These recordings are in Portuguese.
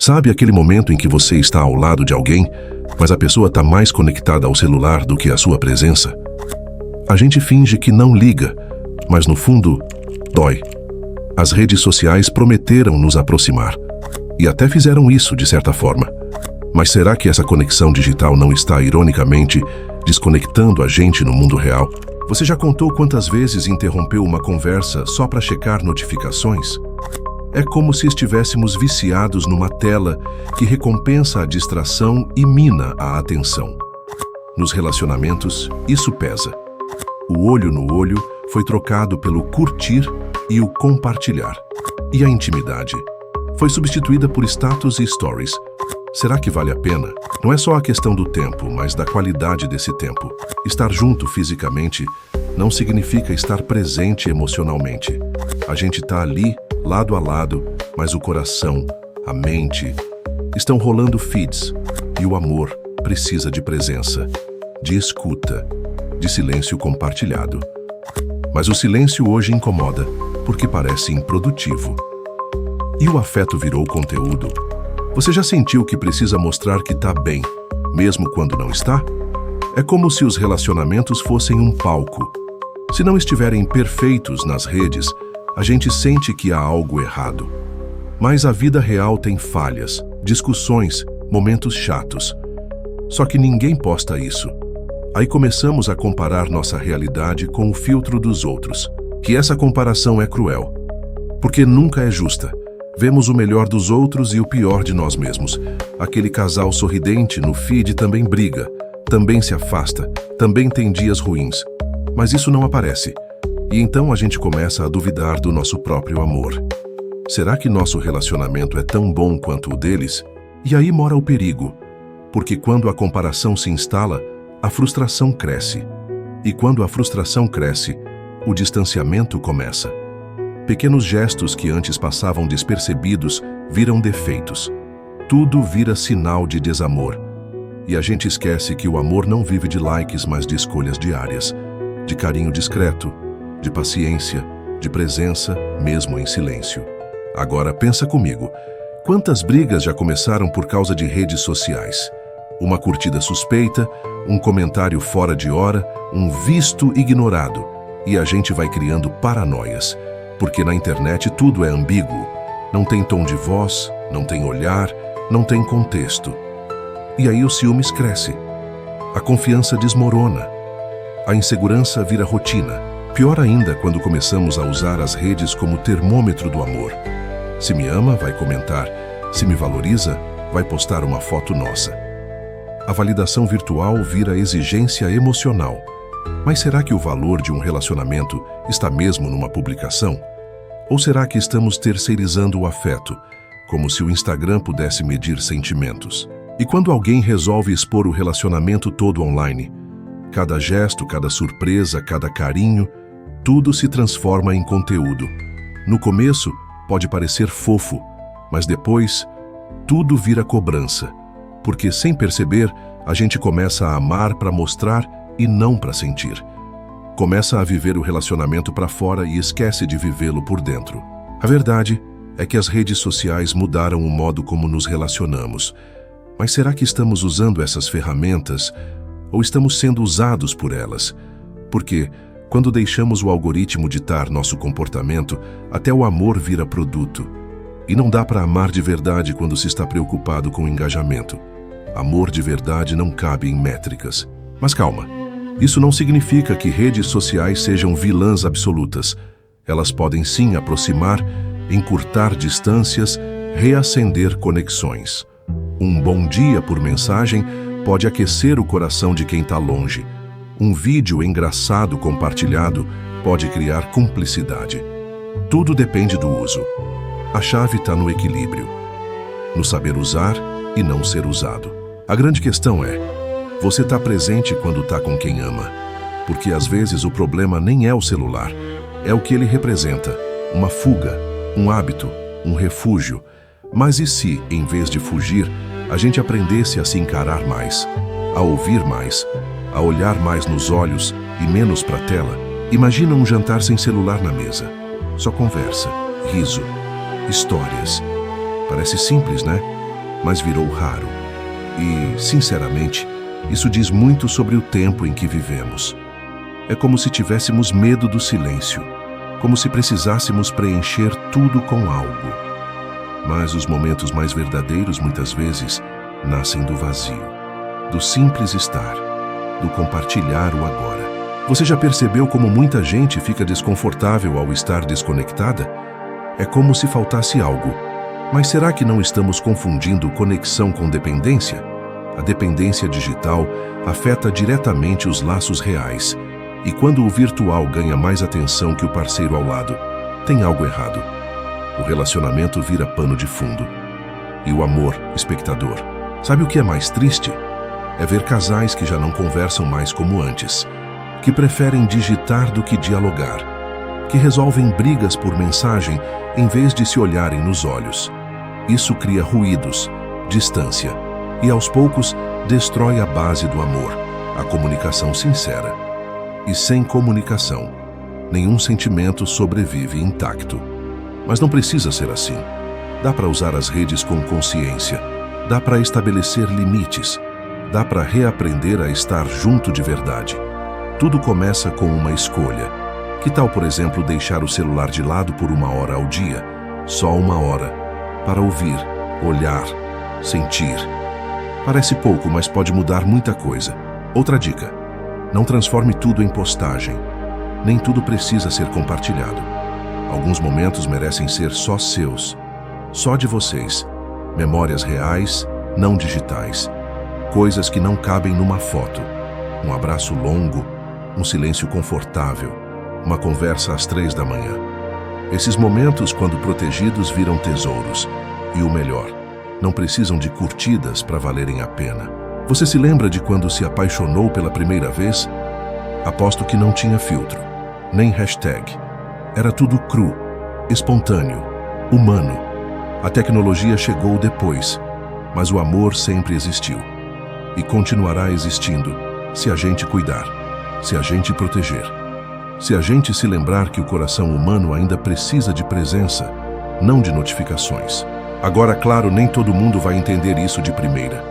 Sabe aquele momento em que você está ao lado de alguém, mas a pessoa está mais conectada ao celular do que a sua presença? A gente finge que não liga, mas no fundo, dói. As redes sociais prometeram nos aproximar. E até fizeram isso, de certa forma. Mas será que essa conexão digital não está, ironicamente, desconectando a gente no mundo real? Você já contou quantas vezes interrompeu uma conversa só para checar notificações? É como se estivéssemos viciados numa tela que recompensa a distração e mina a atenção. Nos relacionamentos, isso pesa. O olho no olho foi trocado pelo curtir e o compartilhar. E a intimidade foi substituída por status e stories. Será que vale a pena? Não é só a questão do tempo, mas da qualidade desse tempo. Estar junto fisicamente não significa estar presente emocionalmente. A gente está ali, lado a lado, mas o coração, a mente, estão rolando feeds. E o amor precisa de presença, de escuta, de silêncio compartilhado. Mas o silêncio hoje incomoda, porque parece improdutivo. E o afeto virou conteúdo. Você já sentiu que precisa mostrar que está bem, mesmo quando não está? É como se os relacionamentos fossem um palco. Se não estiverem perfeitos nas redes, a gente sente que há algo errado. Mas a vida real tem falhas, discussões, momentos chatos. Só que ninguém posta isso. Aí começamos a comparar nossa realidade com o filtro dos outros. Que essa comparação é cruel, porque nunca é justa. Vemos o melhor dos outros e o pior de nós mesmos. Aquele casal sorridente no feed também briga, também se afasta, também tem dias ruins. Mas isso não aparece. E então a gente começa a duvidar do nosso próprio amor. Será que nosso relacionamento é tão bom quanto o deles? E aí mora o perigo. Porque quando a comparação se instala, a frustração cresce. E quando a frustração cresce, o distanciamento começa. Pequenos gestos que antes passavam despercebidos viram defeitos. Tudo vira sinal de desamor. E a gente esquece que o amor não vive de likes, mas de escolhas diárias, de carinho discreto, de paciência, de presença, mesmo em silêncio. Agora pensa comigo, quantas brigas já começaram por causa de redes sociais? Uma curtida suspeita, um comentário fora de hora, um visto ignorado. E a gente vai criando paranoias. Porque na internet tudo é ambíguo. Não tem tom de voz, não tem olhar, não tem contexto. E aí o ciúmes cresce. A confiança desmorona. A insegurança vira rotina. Pior ainda quando começamos a usar as redes como termômetro do amor. Se me ama, vai comentar. Se me valoriza, vai postar uma foto nossa. A validação virtual vira exigência emocional. Mas será que o valor de um relacionamento está mesmo numa publicação? Ou será que estamos terceirizando o afeto, como se o Instagram pudesse medir sentimentos? E quando alguém resolve expor o relacionamento todo online, cada gesto, cada surpresa, cada carinho, tudo se transforma em conteúdo. No começo, pode parecer fofo, mas depois, tudo vira cobrança. Porque, sem perceber, a gente começa a amar para mostrar e não para sentir. Começa a viver o relacionamento para fora e esquece de vivê-lo por dentro. A verdade é que as redes sociais mudaram o modo como nos relacionamos. Mas será que estamos usando essas ferramentas ou estamos sendo usados por elas? Porque, quando deixamos o algoritmo ditar nosso comportamento, até o amor vira produto. E não dá para amar de verdade quando se está preocupado com o engajamento. Amor de verdade não cabe em métricas. Mas calma. Isso não significa que redes sociais sejam vilãs absolutas. Elas podem sim aproximar, encurtar distâncias, reacender conexões. Um bom dia por mensagem pode aquecer o coração de quem está longe. Um vídeo engraçado compartilhado pode criar cumplicidade. Tudo depende do uso. A chave está no equilíbrio, no saber usar e não ser usado. A grande questão é: você está presente quando está com quem ama? Porque às vezes o problema nem é o celular, é o que ele representa, uma fuga, um hábito, um refúgio. Mas e se, em vez de fugir, a gente aprendesse a se encarar mais, a ouvir mais, a olhar mais nos olhos e menos para a tela? Imagina um jantar sem celular na mesa. Só conversa, riso, histórias. Parece simples, né? mas virou raro. E, sinceramente, isso diz muito sobre o tempo em que vivemos. É como se tivéssemos medo do silêncio, como se precisássemos preencher tudo com algo. Mas os momentos mais verdadeiros, muitas vezes, nascem do vazio, do simples estar, do compartilhar o agora. Você já percebeu como muita gente fica desconfortável ao estar desconectada? É como se faltasse algo. Mas será que não estamos confundindo conexão com dependência? A dependência digital afeta diretamente os laços reais. E quando o virtual ganha mais atenção que o parceiro ao lado, tem algo errado. O relacionamento vira pano de fundo. E o amor, espectador. Sabe o que é mais triste? É ver casais que já não conversam mais como antes, que preferem digitar do que dialogar, que resolvem brigas por mensagem em vez de se olharem nos olhos. Isso cria ruídos, distância e, aos poucos, destrói a base do amor, a comunicação sincera. E sem comunicação, nenhum sentimento sobrevive intacto. Mas não precisa ser assim. Dá para usar as redes com consciência, dá para estabelecer limites, dá para reaprender a estar junto de verdade. Tudo começa com uma escolha. Que tal, por exemplo, deixar o celular de lado por 1 hora ao dia? Só 1 hora. Para ouvir, olhar, sentir. Parece pouco, mas pode mudar muita coisa. Outra dica: não transforme tudo em postagem. Nem tudo precisa ser compartilhado. Alguns momentos merecem ser só seus, só de vocês. Memórias reais, não digitais. Coisas que não cabem numa foto. Um abraço longo, um silêncio confortável, uma conversa às 3 da manhã. Esses momentos, quando protegidos, viram tesouros. E o melhor, não precisam de curtidas para valerem a pena. Você se lembra de quando se apaixonou pela primeira vez? Aposto que não tinha filtro, nem hashtag. Era tudo cru, espontâneo, humano. A tecnologia chegou depois, mas o amor sempre existiu. E continuará existindo, se a gente cuidar, se a gente proteger. Se a gente se lembrar que o coração humano ainda precisa de presença, não de notificações. Agora, claro, nem todo mundo vai entender isso de primeira.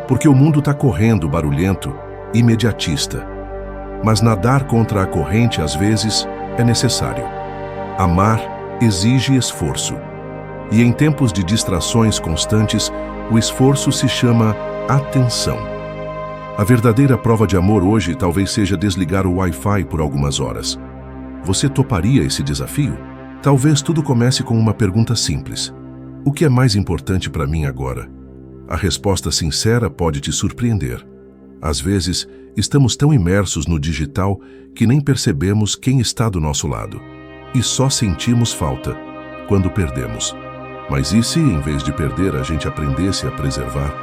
Porque o mundo está correndo, barulhento, imediatista. Mas nadar contra a corrente, às vezes, é necessário. Amar exige esforço. E em tempos de distrações constantes, o esforço se chama atenção. A verdadeira prova de amor hoje talvez seja desligar o Wi-Fi por algumas horas. Você toparia esse desafio? Talvez tudo comece com uma pergunta simples: o que é mais importante para mim agora? A resposta sincera pode te surpreender. Às vezes, estamos tão imersos no digital que nem percebemos quem está do nosso lado. E só sentimos falta quando perdemos. Mas e se, em vez de perder, a gente aprendesse a preservar,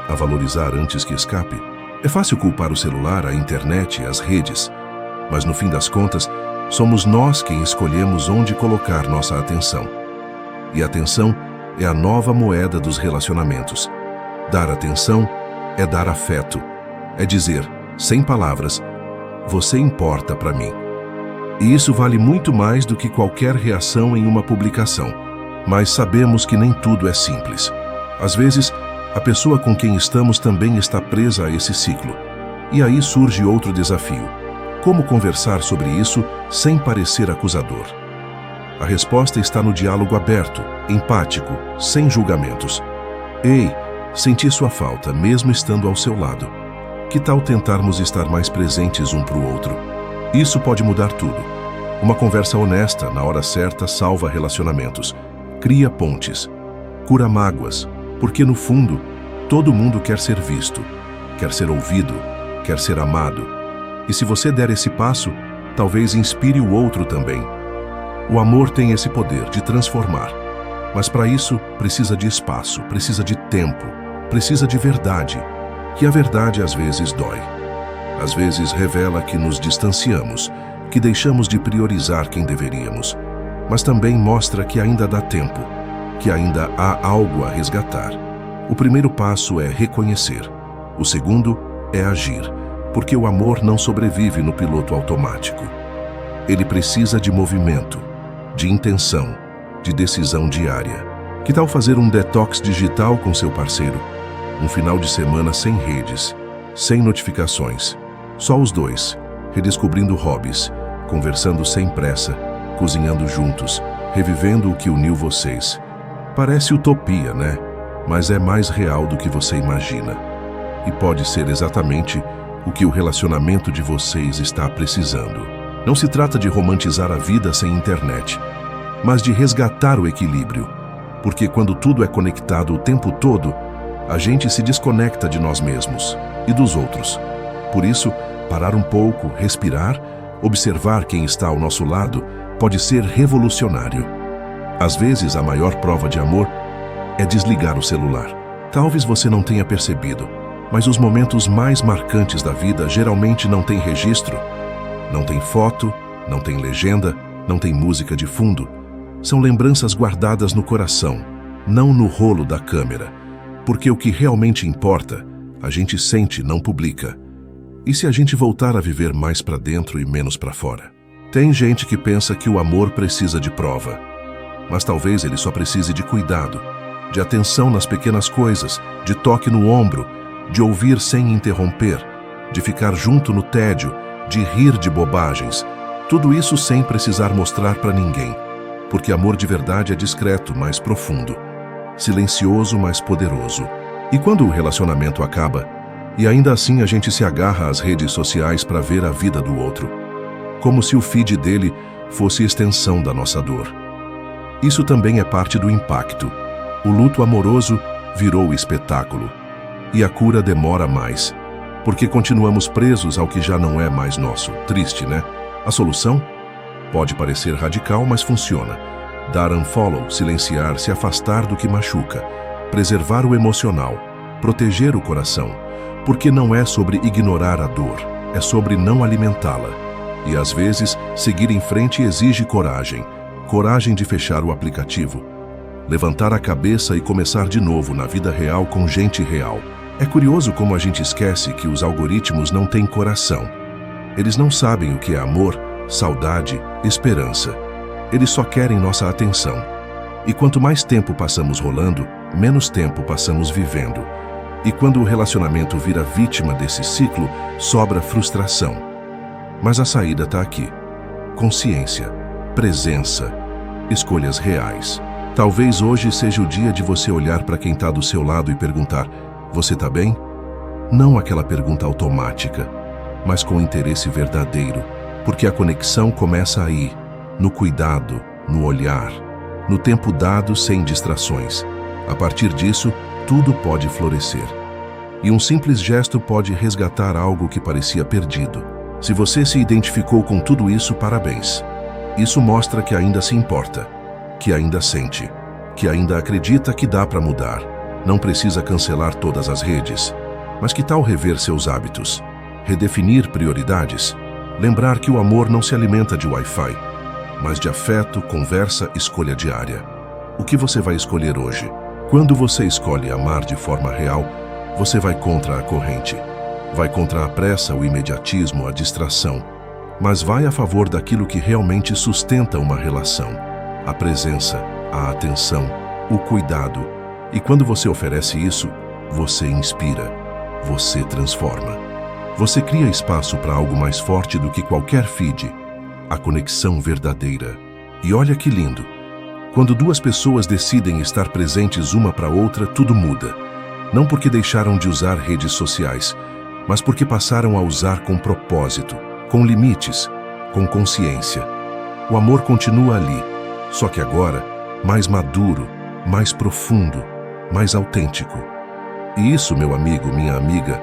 a valorizar antes que escape? É fácil culpar o celular, a internet, as redes. Mas no fim das contas, somos nós quem escolhemos onde colocar nossa atenção. E a atenção é a nova moeda dos relacionamentos. Dar atenção é dar afeto. É dizer, sem palavras, você importa para mim. E isso vale muito mais do que qualquer reação em uma publicação. Mas sabemos que nem tudo é simples. Às vezes, a pessoa com quem estamos também está presa a esse ciclo. E aí surge outro desafio: como conversar sobre isso sem parecer acusador? A resposta está no diálogo aberto, empático, sem julgamentos. Ei, senti sua falta, mesmo estando ao seu lado. Que tal tentarmos estar mais presentes um para o outro? Isso pode mudar tudo. Uma conversa honesta, na hora certa, salva relacionamentos. Cria pontes. Cura mágoas. Porque, no fundo, todo mundo quer ser visto, quer ser ouvido, quer ser amado. E se você der esse passo, talvez inspire o outro também. O amor tem esse poder de transformar. Mas para isso, precisa de espaço, precisa de tempo, precisa de verdade. E a verdade às vezes dói. Às vezes revela que nos distanciamos, que deixamos de priorizar quem deveríamos. Mas também mostra que ainda dá tempo, que ainda há algo a resgatar. O primeiro passo é reconhecer. O segundo é agir, porque o amor não sobrevive no piloto automático. Ele precisa de movimento, de intenção, de decisão diária. Que tal fazer um detox digital com seu parceiro? Um final de semana sem redes, sem notificações, só os dois, redescobrindo hobbies, conversando sem pressa, cozinhando juntos, revivendo o que uniu vocês. Parece utopia, né? Mas é mais real do que você imagina. E pode ser exatamente o que o relacionamento de vocês está precisando. Não se trata de romantizar a vida sem internet, mas de resgatar o equilíbrio. Porque quando tudo é conectado o tempo todo, a gente se desconecta de nós mesmos e dos outros. Por isso, parar um pouco, respirar, observar quem está ao nosso lado, pode ser revolucionário. Às vezes, a maior prova de amor é desligar o celular. Talvez você não tenha percebido, mas os momentos mais marcantes da vida geralmente não têm registro. Não tem foto, não tem legenda, não tem música de fundo. São lembranças guardadas no coração, não no rolo da câmera. Porque o que realmente importa, a gente sente, não publica. E se a gente voltar a viver mais para dentro e menos para fora? Tem gente que pensa que o amor precisa de prova. Mas talvez ele só precise de cuidado, de atenção nas pequenas coisas, de toque no ombro, de ouvir sem interromper, de ficar junto no tédio, de rir de bobagens. Tudo isso sem precisar mostrar para ninguém. Porque amor de verdade é discreto, mais profundo. Silencioso, mas poderoso. E quando o relacionamento acaba, e ainda assim a gente se agarra às redes sociais para ver a vida do outro, como se o feed dele fosse extensão da nossa dor. Isso também é parte do impacto. O luto amoroso virou espetáculo. E a cura demora mais, porque continuamos presos ao que já não é mais nosso. Triste, né? A solução? Pode parecer radical, mas funciona. Dar unfollow, silenciar, se afastar do que machuca, preservar o emocional, proteger o coração, porque não é sobre ignorar a dor, é sobre não alimentá-la. E às vezes, seguir em frente exige coragem, coragem de fechar o aplicativo, levantar a cabeça e começar de novo na vida real com gente real. É curioso como a gente esquece que os algoritmos não têm coração. Eles não sabem o que é amor, saudade, esperança. Eles só querem nossa atenção. E quanto mais tempo passamos rolando, menos tempo passamos vivendo. E quando o relacionamento vira vítima desse ciclo, sobra frustração. Mas a saída está aqui. Consciência, presença, escolhas reais. Talvez hoje seja o dia de você olhar para quem está do seu lado e perguntar: você está bem? Não aquela pergunta automática, mas com interesse verdadeiro. Porque a conexão começa aí. No cuidado, no olhar, no tempo dado sem distrações. A partir disso, tudo pode florescer. E um simples gesto pode resgatar algo que parecia perdido. Se você se identificou com tudo isso, parabéns. Isso mostra que ainda se importa, que ainda sente, que ainda acredita que dá para mudar. Não precisa cancelar todas as redes. Mas que tal rever seus hábitos? Redefinir prioridades? Lembrar que o amor não se alimenta de Wi-Fi, mas de afeto, conversa, escolha diária. O que você vai escolher hoje? Quando você escolhe amar de forma real, você vai contra a corrente. Vai contra a pressa, o imediatismo, a distração. Mas vai a favor daquilo que realmente sustenta uma relação. A presença, a atenção, o cuidado. E quando você oferece isso, você inspira, você transforma. Você cria espaço para algo mais forte do que qualquer feed. A conexão verdadeira. E olha que lindo. Quando duas pessoas decidem estar presentes uma para outra, tudo muda. Não porque deixaram de usar redes sociais, mas porque passaram a usar com propósito, com limites, com consciência. O amor continua ali, só que agora, mais maduro, mais profundo, mais autêntico. E isso, meu amigo, minha amiga,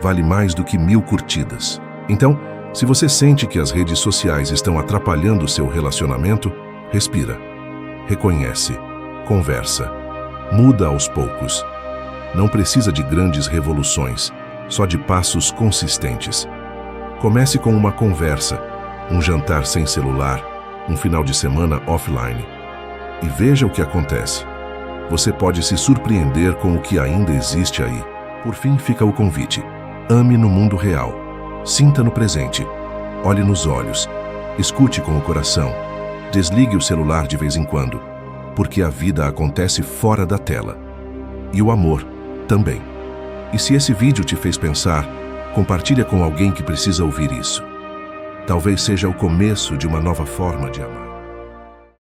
vale mais do que 1000 curtidas. Então, se você sente que as redes sociais estão atrapalhando o seu relacionamento, respira, reconhece, conversa, muda aos poucos. Não precisa de grandes revoluções, só de passos consistentes. Comece com uma conversa, um jantar sem celular, um final de semana offline. E veja o que acontece. Você pode se surpreender com o que ainda existe aí. Por fim, fica o convite. Ame no mundo real. Sinta no presente. Olhe nos olhos. Escute com o coração. Desligue o celular de vez em quando. porque a vida acontece fora da tela. E o amor também. E se esse vídeo te fez pensar, compartilha com alguém que precisa ouvir isso. Talvez seja o começo de uma nova forma de amar.